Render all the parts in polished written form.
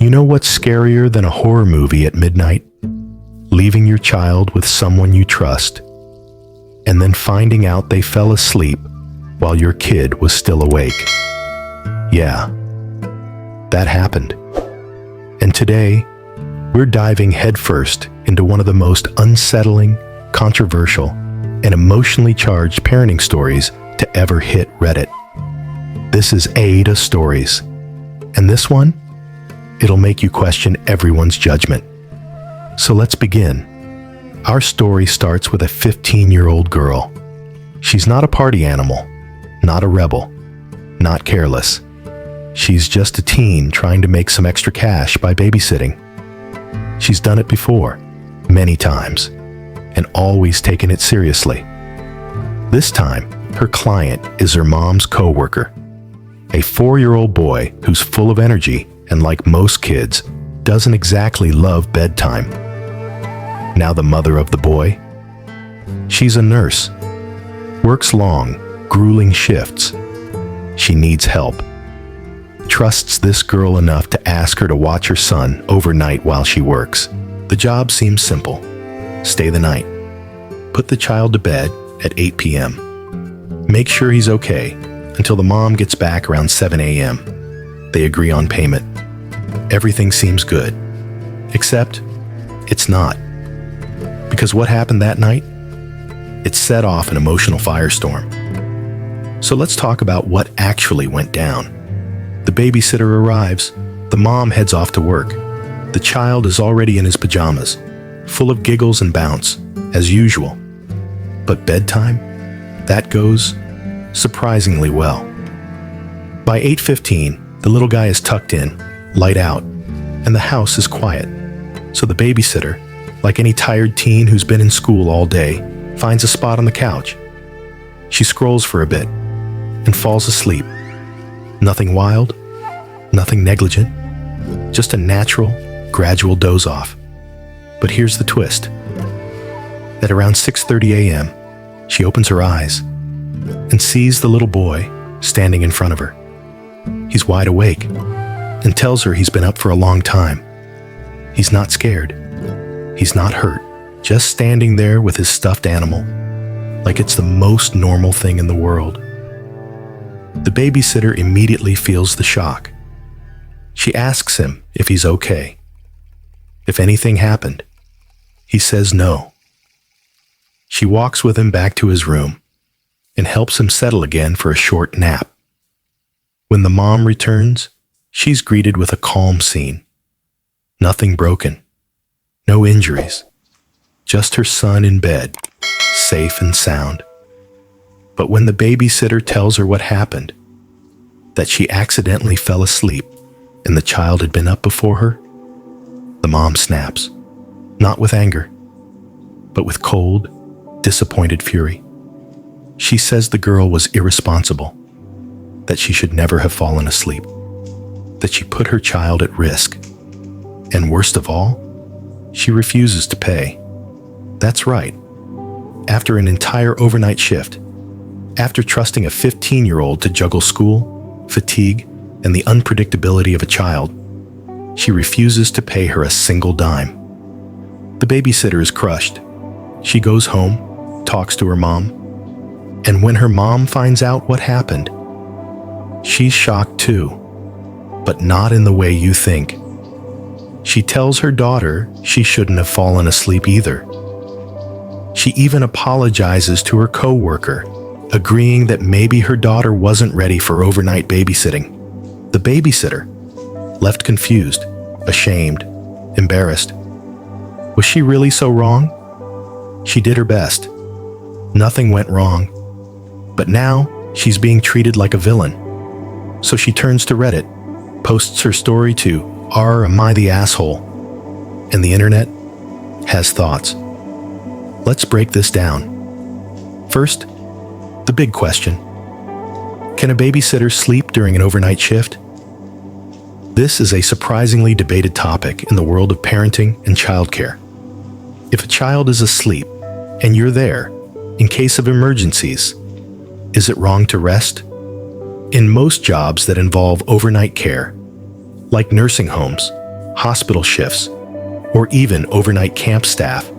You know what's scarier than a horror movie at midnight? Leaving your child with someone you trust, and then finding out they fell asleep while your kid was still awake. Yeah, that happened. And today, we're diving headfirst into one of the most unsettling, controversial, and emotionally charged parenting stories to ever hit Reddit. This is AITA Stories, and this one, it'll make you question everyone's judgment. So let's begin. Our story starts with a 15-year-old girl. She's not a party animal, not a rebel, not careless. She's just a teen trying to make some extra cash by babysitting. She's done it before, many times, and always taken it seriously. This time, her client is her mom's coworker, a 4-year-old boy who's full of energy and, like most kids, doesn't exactly love bedtime. Now the mother of the boy, she's a nurse, works long, grueling shifts. She needs help. Trusts this girl enough to ask her to watch her son overnight while she works. The job seems simple. Stay the night. Put the child to bed at 8 p.m. Make sure he's okay until the mom gets back around 7 a.m. They agree on payment. Everything seems good. Except, it's not. Because what happened that night? It set off an emotional firestorm. So let's talk about what actually went down. The babysitter arrives. The mom heads off to work. The child is already in his pajamas, full of giggles and bounce, as usual. But bedtime? That goes surprisingly well. By 8:15, the little guy is tucked in, light out, and the house is quiet. So the babysitter, like any tired teen who's been in school all day, finds a spot on the couch. She scrolls for a bit and falls asleep. Nothing wild, nothing negligent, just a natural, gradual doze off. But here's the twist. At around 6:30 a.m., she opens her eyes and sees the little boy standing in front of her. He's wide awake and tells her he's been up for a long time. He's not scared. He's not hurt, just standing there with his stuffed animal, like it's the most normal thing in the world. The babysitter immediately feels the shock. She asks him if he's okay, if anything happened. He says no. She walks with him back to his room and helps him settle again for a short nap. When the mom returns, she's greeted with a calm scene. Nothing broken, no injuries, just her son in bed, safe and sound. But when the babysitter tells her what happened, that she accidentally fell asleep and the child had been up before her, the mom snaps, not with anger, but with cold, disappointed fury. She says the girl was irresponsible, that she should never have fallen asleep, that she put her child at risk, and worst of all, she refuses to pay. That's right. After an entire overnight shift, after trusting a 15-year-old to juggle school, fatigue, and the unpredictability of a child, she refuses to pay her a single dime. The babysitter is crushed. She goes home, talks to her mom, and when her mom finds out what happened, she's shocked too, but not in the way you think. She tells her daughter she shouldn't have fallen asleep either. She even apologizes to her coworker, agreeing that maybe her daughter wasn't ready for overnight babysitting. The babysitter, left confused, ashamed, embarrassed. Was she really so wrong? She did her best. Nothing went wrong. But now she's being treated like a villain. So she turns to Reddit, posts her story to Am I the asshole? And the internet has thoughts. Let's break this down. First, the big question. Can a babysitter sleep during an overnight shift? This is a surprisingly debated topic in the world of parenting and childcare. If a child is asleep and you're there in case of emergencies, is it wrong to rest? In most jobs that involve overnight care, like nursing homes hospital shifts, or even overnight camp staff.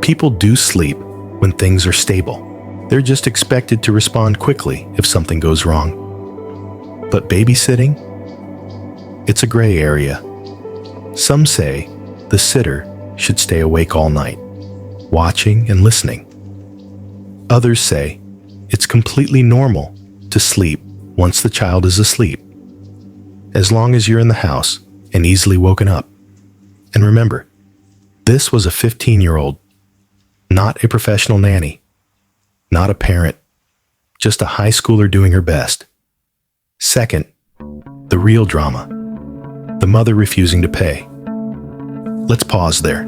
People do sleep when things are stable. They're just expected to respond quickly if something goes wrong. But babysitting? It's a gray area. Some say the sitter should stay awake all night, watching and listening. Others say it's completely normal to sleep once the child is asleep, as long as you're in the house and easily woken up. And remember, this was a 15-year-old, not a professional nanny, not a parent, just a high schooler doing her best. Second, the real drama, the mother refusing to pay. Let's pause there.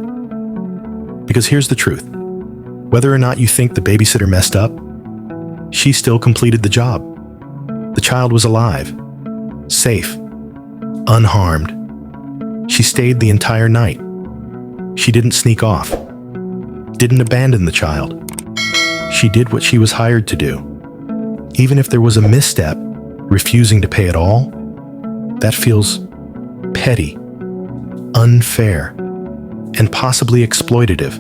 Because here's the truth. Whether or not you think the babysitter messed up, she still completed the job. The child was alive, safe, unharmed. She stayed the entire night. She didn't sneak off, didn't abandon the child. She did what she was hired to do. Even if there was a misstep, refusing to pay at all, that feels petty, unfair, and possibly exploitative.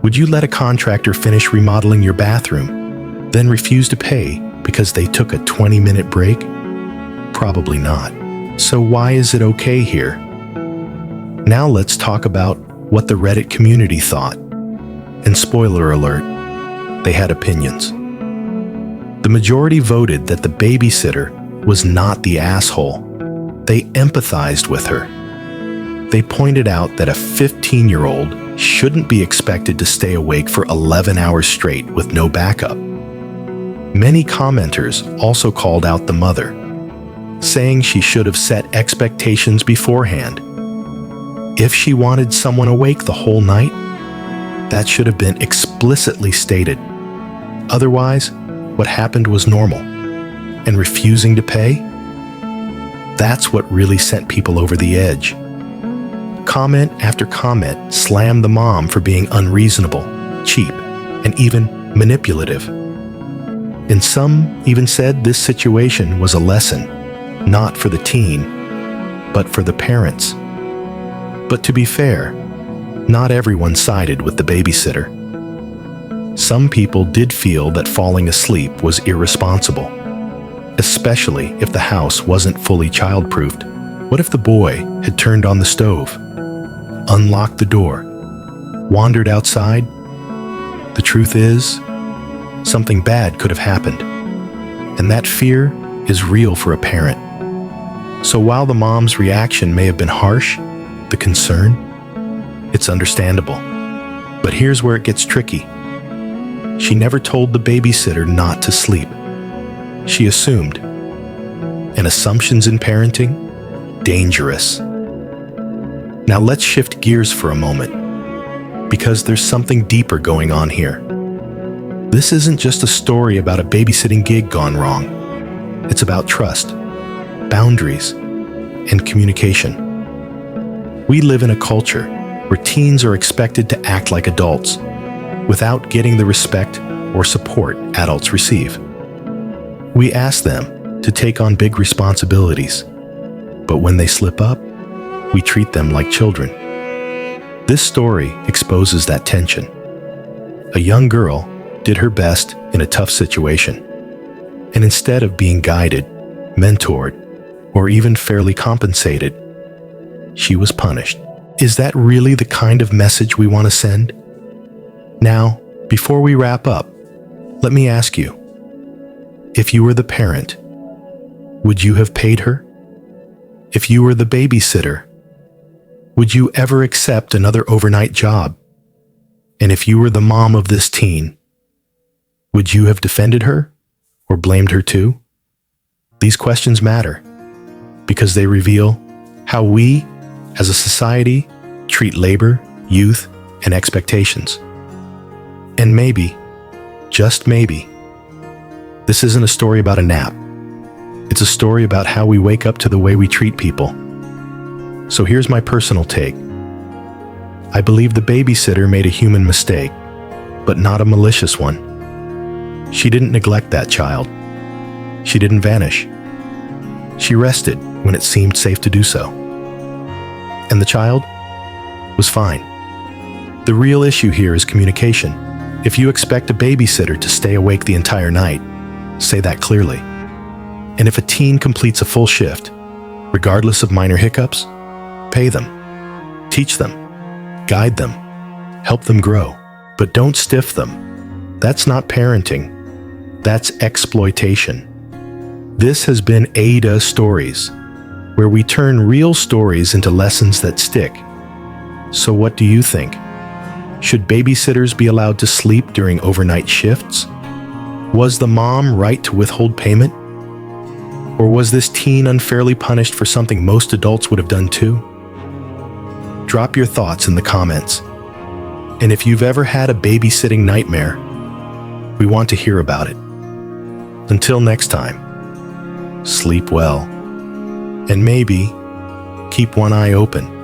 Would you let a contractor finish remodeling your bathroom, then refuse to pay because they took a 20-minute break? Probably not. So why is it okay here? Now let's talk about what the Reddit community thought. And spoiler alert, they had opinions. The majority voted that the babysitter was not the asshole. They empathized with her. They pointed out that a 15-year-old shouldn't be expected to stay awake for 11 hours straight with no backup. Many commenters also called out the mother, saying she should have set expectations beforehand. If she wanted someone awake the whole night, that should have been explicitly stated. Otherwise, what happened was normal. And refusing to pay? That's what really sent people over the edge. Comment after comment slammed the mom for being unreasonable, cheap, and even manipulative. And some even said this situation was a lesson, not for the teen, but for the parents. But to be fair, not everyone sided with the babysitter. Some people did feel that falling asleep was irresponsible, especially if the house wasn't fully child-proofed. What if the boy had turned on the stove, unlocked the door, wandered outside? The truth is, something bad could have happened, and that fear is real for a parent. So while the mom's reaction may have been harsh, the concern, it's understandable. But here's where it gets tricky. She never told the babysitter not to sleep. She assumed. And assumptions in parenting? Dangerous. Now let's shift gears for a moment, because there's something deeper going on here. This isn't just a story about a babysitting gig gone wrong. It's about trust, boundaries, and communication. We live in a culture where teens are expected to act like adults without getting the respect or support adults receive. We ask them to take on big responsibilities, but when they slip up, we treat them like children. This story exposes that tension. A young girl did her best in a tough situation, and instead of being guided, mentored, or even fairly compensated, she was punished. Is that really the kind of message we want to send? Now, before we wrap up, let me ask you, if you were the parent, would you have paid her? If you were the babysitter, would you ever accept another overnight job? And if you were the mom of this teen, would you have defended her or blamed her too? These questions matter because they reveal how we, as a society, treat labor, youth, and expectations. And maybe, just maybe, this isn't a story about a nap. It's a story about how we wake up to the way we treat people. So here's my personal take. I believe the babysitter made a human mistake, but not a malicious one. She didn't neglect that child. She didn't vanish. She rested when it seemed safe to do so. and the child was fine. The real issue here is communication. If you expect a babysitter to stay awake the entire night, say that clearly. And if a teen completes a full shift, regardless of minor hiccups, pay them, teach them, guide them, help them grow, but don't stiff them. That's not parenting. That's exploitation. This has been AITA Stories, where we turn real stories into lessons that stick. So what do you think? Should babysitters be allowed to sleep during overnight shifts? Was the mom right to withhold payment? Or was this teen unfairly punished for something most adults would have done too? Drop your thoughts in the comments. And if you've ever had a babysitting nightmare, we want to hear about it. Until next time, sleep well. And maybe keep one eye open.